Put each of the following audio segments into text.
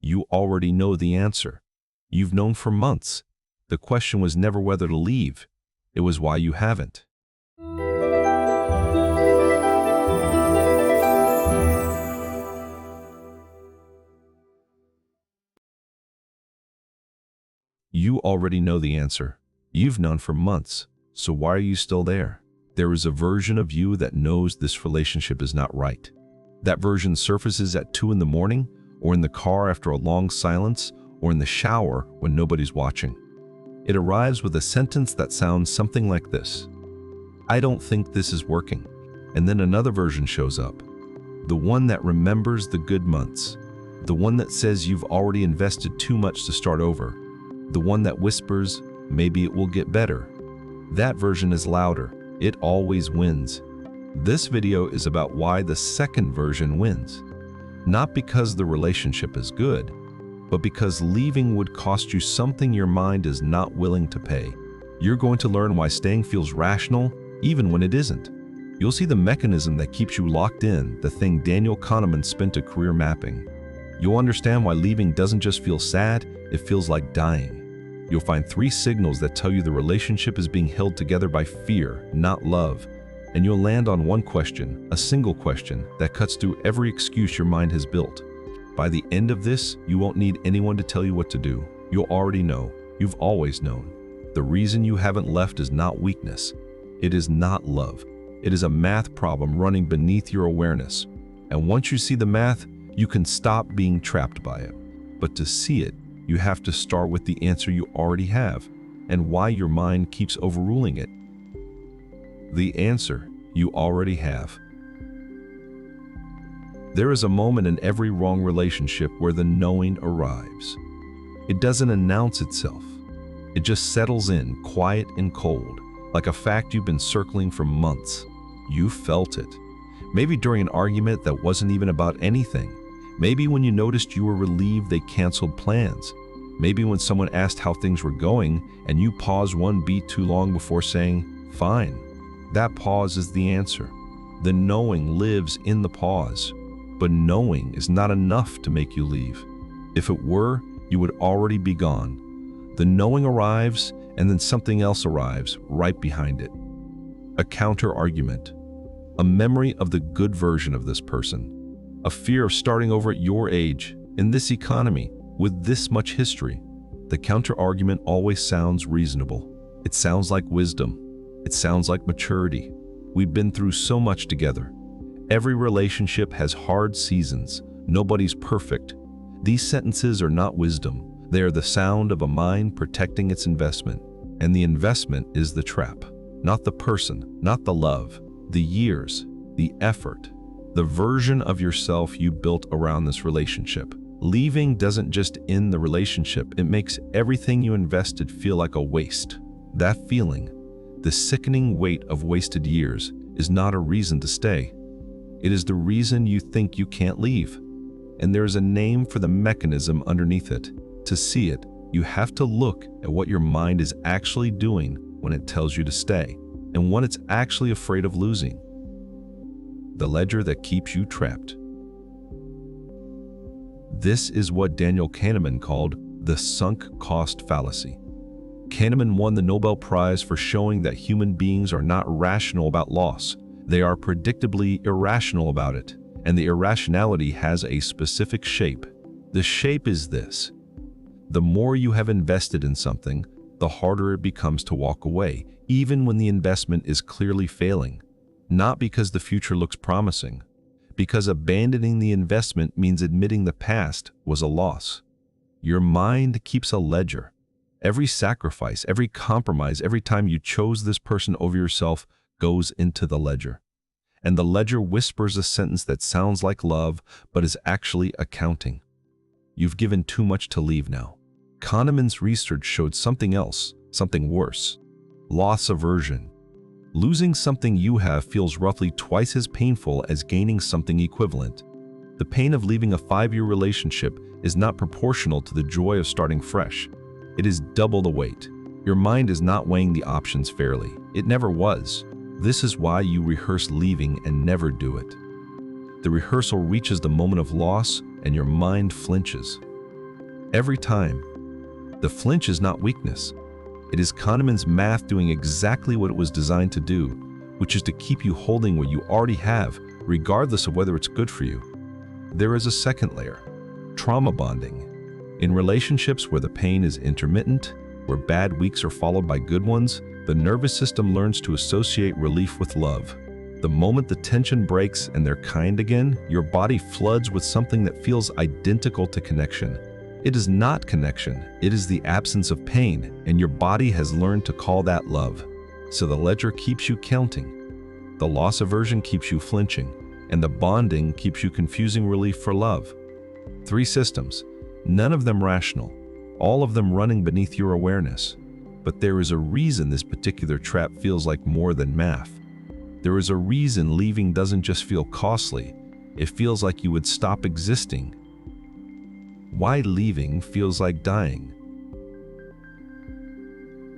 You already know the answer. You've known for months. The question was never whether to leave. It was why you haven't. You already know the answer. You've known for months. So why are you still there? There is a version of you that knows this relationship is not right. That version surfaces at 2 in the morning, or in the car after a long silence, or in the shower when nobody's watching. It arrives with a sentence that sounds something like this: I don't think this is working. And then another version shows up. The one that remembers the good months. The one that says you've already invested too much to start over. The one that whispers, maybe it will get better. That version is louder. It always wins. This video is about why the second version wins. Not because the relationship is good, but because leaving would cost you something your mind is not willing to pay. You're going to learn why staying feels rational, even when it isn't. You'll see the mechanism that keeps you locked in, the thing Daniel Kahneman spent a career mapping. You'll understand why leaving doesn't just feel sad, it feels like dying. You'll find 3 signals that tell you the relationship is being held together by fear, not love. And you'll land on one question, a single question, that cuts through every excuse your mind has built. By the end of this, you won't need anyone to tell you what to do. You'll already know. You've always known. The reason you haven't left is not weakness. It is not love. It is a math problem running beneath your awareness. And once you see the math, you can stop being trapped by it. But to see it, you have to start with the answer you already have and why your mind keeps overruling it. The answer you already have. There is a moment in every wrong relationship where the knowing arrives. It doesn't announce itself. It just settles in, quiet and cold, like a fact you've been circling for months. You felt it. Maybe during an argument that wasn't even about anything. Maybe when you noticed you were relieved they canceled plans. Maybe when someone asked how things were going and you paused one beat too long before saying, fine. That pause is the answer. The knowing lives in the pause. But knowing is not enough to make you leave. If it were, you would already be gone. The knowing arrives, and then something else arrives right behind it. A counter-argument. A memory of the good version of this person. A fear of starting over at your age, in this economy, with this much history. The counter-argument always sounds reasonable. It sounds like wisdom. It sounds like maturity. We've been through so much together. Every relationship has hard seasons. Nobody's perfect. These sentences are not wisdom. They are the sound of a mind protecting its investment. And the investment is the trap. Not the person, not the love, the years, the effort, the version of yourself you built around this relationship. Leaving doesn't just end the relationship, it makes everything you invested feel like a waste. That feeling, the sickening weight of wasted years, is not a reason to stay. It is the reason you think you can't leave. And there is a name for the mechanism underneath it. To see it, you have to look at what your mind is actually doing when it tells you to stay, and what it's actually afraid of losing. The ledger that keeps you trapped. This is what Daniel Kahneman called the sunk cost fallacy. Kahneman won the Nobel Prize for showing that human beings are not rational about loss. They are predictably irrational about it, and the irrationality has a specific shape. The shape is this. The more you have invested in something, the harder it becomes to walk away, even when the investment is clearly failing. Not because the future looks promising, because abandoning the investment means admitting the past was a loss. Your mind keeps a ledger. Every sacrifice, every compromise, every time you chose this person over yourself goes into the ledger. And the ledger whispers a sentence that sounds like love, but is actually accounting. You've given too much to leave now. Kahneman's research showed something else, something worse. Loss aversion. Losing something you have feels roughly twice as painful as gaining something equivalent. The pain of leaving a 5-year relationship is not proportional to the joy of starting fresh. It is double the weight. Your mind is not weighing the options fairly. It never was. This is why you rehearse leaving and never do it. The rehearsal reaches the moment of loss and your mind flinches. Every time. The flinch is not weakness. It is Kahneman's math doing exactly what it was designed to do, which is to keep you holding what you already have, regardless of whether it's good for you. There is a second layer, trauma bonding. In relationships where the pain is intermittent, where bad weeks are followed by good ones, the nervous system learns to associate relief with love. The moment the tension breaks and they're kind again, your body floods with something that feels identical to connection. It is not connection, it is the absence of pain, and your body has learned to call that love. So the ledger keeps you counting. The loss aversion keeps you flinching, and the bonding keeps you confusing relief for love. 3 systems, none of them rational, all of them running beneath your awareness. But there is a reason this particular trap feels like more than math. There is a reason leaving doesn't just feel costly, it feels like you would stop existing. Why leaving feels like dying.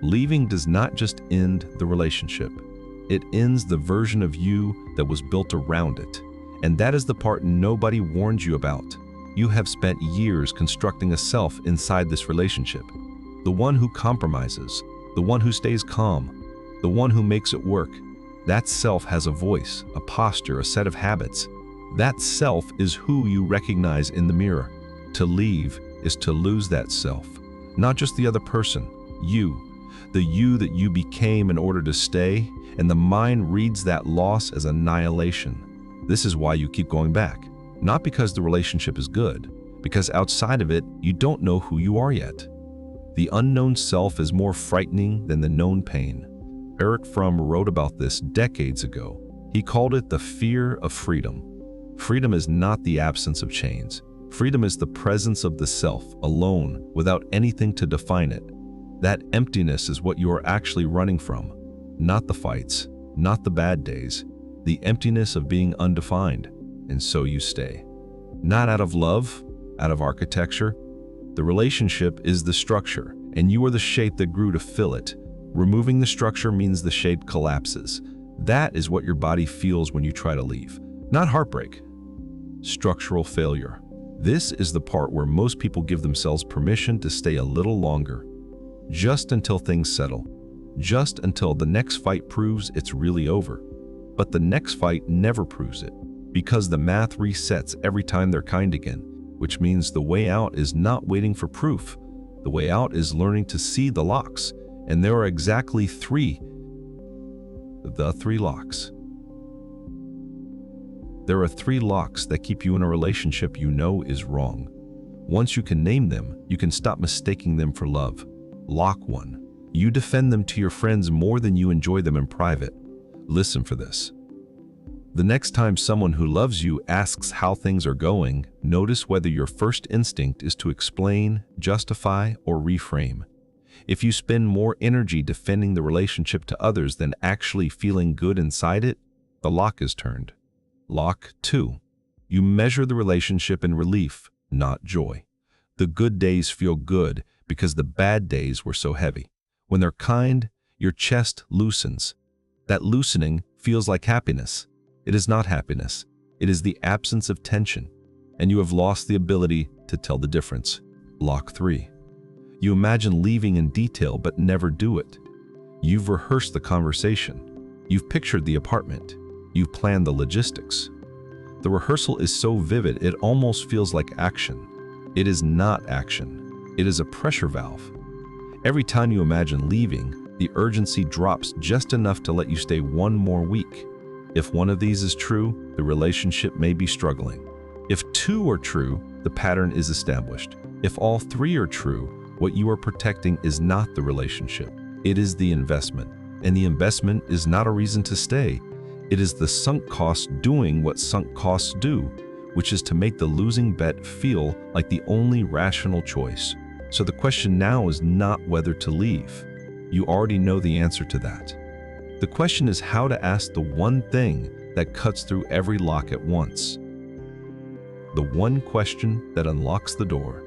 Leaving does not just end the relationship. It ends the version of you that was built around it. And that is the part nobody warned you about. You have spent years constructing a self inside this relationship. The one who compromises, the one who stays calm, the one who makes it work. That self has a voice, a posture, a set of habits. That self is who you recognize in the mirror. To leave is to lose that self, not just the other person, you, the you that you became in order to stay, and the mind reads that loss as annihilation. This is why you keep going back, not because the relationship is good, because outside of it, you don't know who you are yet. The unknown self is more frightening than the known pain. Erich Fromm wrote about this decades ago. He called it the fear of freedom. Freedom is not the absence of chains. Freedom is the presence of the self, alone, without anything to define it. That emptiness is what you are actually running from. Not the fights, not the bad days. The emptiness of being undefined. And so you stay. Not out of love, out of architecture. The relationship is the structure, and you are the shape that grew to fill it. Removing the structure means the shape collapses. That is what your body feels when you try to leave. Not heartbreak. Structural failure. This is the part where most people give themselves permission to stay a little longer. Just until things settle. Just until the next fight proves it's really over. But the next fight never proves it, because the math resets every time they're kind again, which means the way out is not waiting for proof. The way out is learning to see the locks, and there are exactly 3. The 3 locks. There are 3 locks that keep you in a relationship you know is wrong. Once you can name them, you can stop mistaking them for love. Lock 1. You defend them to your friends more than you enjoy them in private. Listen for this. The next time someone who loves you asks how things are going, notice whether your first instinct is to explain, justify, or reframe. If you spend more energy defending the relationship to others than actually feeling good inside it, the lock is turned. Lock 2. You measure the relationship in relief, not joy. The good days feel good because the bad days were so heavy. When they're kind, your chest loosens. That loosening feels like happiness. It is not happiness. It is the absence of tension, and you have lost the ability to tell the difference. Lock 3. You imagine leaving in detail but never do it. You've rehearsed the conversation. You've pictured the apartment. You've planned the logistics. The rehearsal is so vivid it almost feels like action. It is not action. It is a pressure valve. Every time you imagine leaving, the urgency drops just enough to let you stay 1 more week. If one of these is true, the relationship may be struggling. If 2 are true, the pattern is established. If all 3 are true, what you are protecting is not the relationship. It is the investment. And the investment is not a reason to stay. It is the sunk cost doing what sunk costs do, which is to make the losing bet feel like the only rational choice. So the question now is not whether to leave. You already know the answer to that. The question is how to ask the one thing that cuts through every lock at once. The one question that unlocks the door.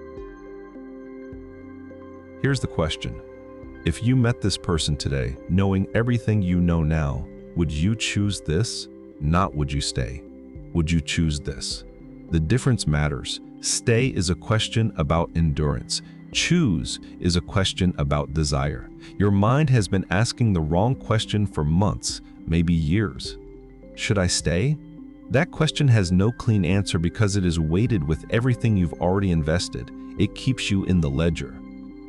Here's the question. If you met this person today, knowing everything you know now, would you choose this? Not would you stay. Would you choose this? The difference matters. Stay is a question about endurance. Choose is a question about desire. Your mind has been asking the wrong question for months, maybe years. Should I stay? That question has no clean answer because it is weighted with everything you've already invested. It keeps you in the ledger.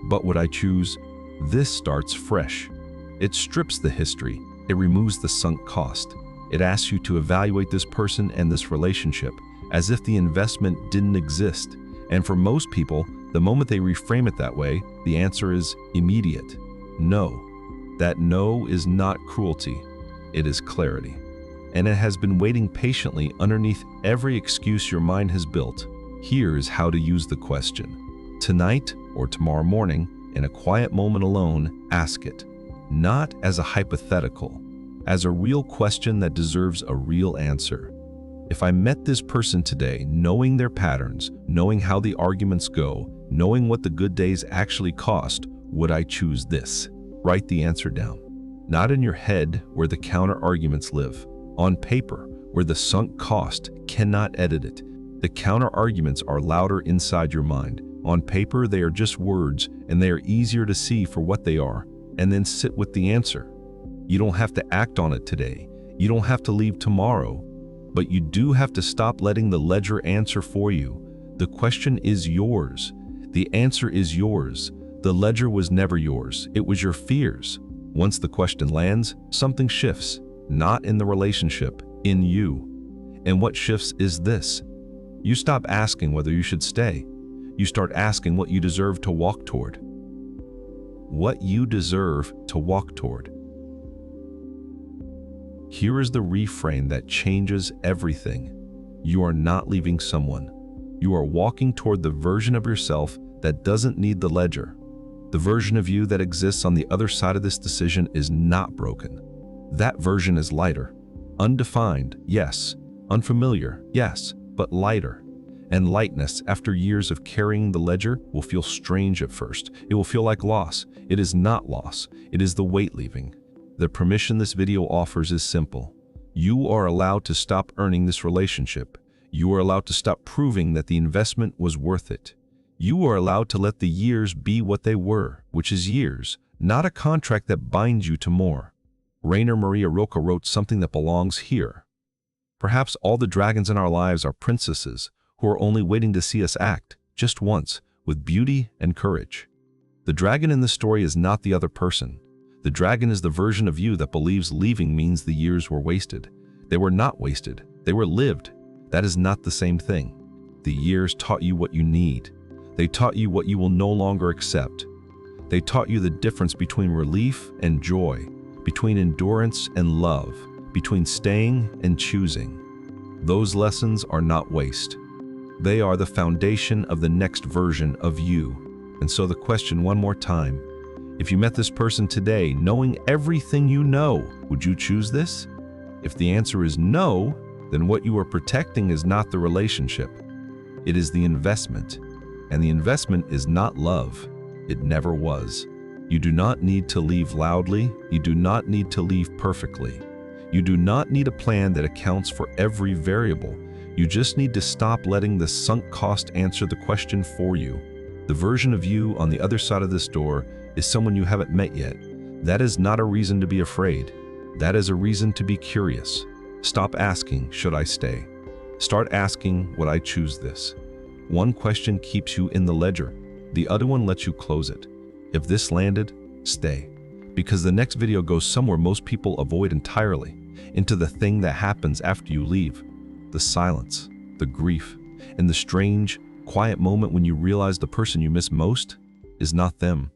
But would I choose? This starts fresh. It strips the history. It removes the sunk cost. It asks you to evaluate this person and this relationship as if the investment didn't exist. And for most people, the moment they reframe it that way, the answer is immediate. No. That no is not cruelty. It is clarity. And it has been waiting patiently underneath every excuse your mind has built. Here's how to use the question. Tonight or tomorrow morning, in a quiet moment alone, ask it. Not as a hypothetical, as a real question that deserves a real answer. If I met this person today, knowing their patterns, knowing how the arguments go, knowing what the good days actually cost, would I choose this? Write the answer down. Not in your head where the counter arguments live. On paper, where the sunk cost cannot edit it. The counter arguments are louder inside your mind. On paper, they are just words, and they are easier to see for what they are, and then sit with the answer. You don't have to act on it today. You don't have to leave tomorrow. But you do have to stop letting the ledger answer for you. The question is yours. The answer is yours. The ledger was never yours. It was your fears. Once the question lands, something shifts. Not in the relationship, in you. And what shifts is this. You stop asking whether you should stay. You start asking what you deserve to walk toward. What you deserve to walk toward. Here is the reframe that changes everything. You are not leaving someone. You are walking toward the version of yourself that doesn't need the ledger. The version of you that exists on the other side of this decision is not broken. That version is lighter. Undefined, yes. Unfamiliar, yes, but lighter. And lightness, after years of carrying the ledger, will feel strange at first. It will feel like loss. It is not loss. It is the weight leaving. The permission this video offers is simple. You are allowed to stop earning this relationship. You are allowed to stop proving that the investment was worth it. You are allowed to let the years be what they were, which is years, not a contract that binds you to more. Rainer Maria Rilke wrote something that belongs here. Perhaps all the dragons in our lives are princesses who are only waiting to see us act, just once, with beauty and courage. The dragon in the story is not the other person. The dragon is the version of you that believes leaving means the years were wasted. They were not wasted. They were lived. That is not the same thing. The years taught you what you need. They taught you what you will no longer accept. They taught you the difference between relief and joy, between endurance and love, between staying and choosing. Those lessons are not waste. They are the foundation of the next version of you. And so the question one more time. If you met this person today, knowing everything you know, would you choose this? If the answer is no, then what you are protecting is not the relationship. It is the investment. And the investment is not love. It never was. You do not need to leave loudly. You do not need to leave perfectly. You do not need a plan that accounts for every variable. You just need to stop letting the sunk cost answer the question for you. The version of you on the other side of this door is someone you haven't met yet. That is not a reason to be afraid. That is a reason to be curious. Stop asking, should I stay? Start asking, would I choose this? One question keeps you in the ledger. The other one lets you close it. If this landed, stay. Because the next video goes somewhere most people avoid entirely, into the thing that happens after you leave. The silence, the grief, and the strange, quiet moment when you realize the person you miss most is not them.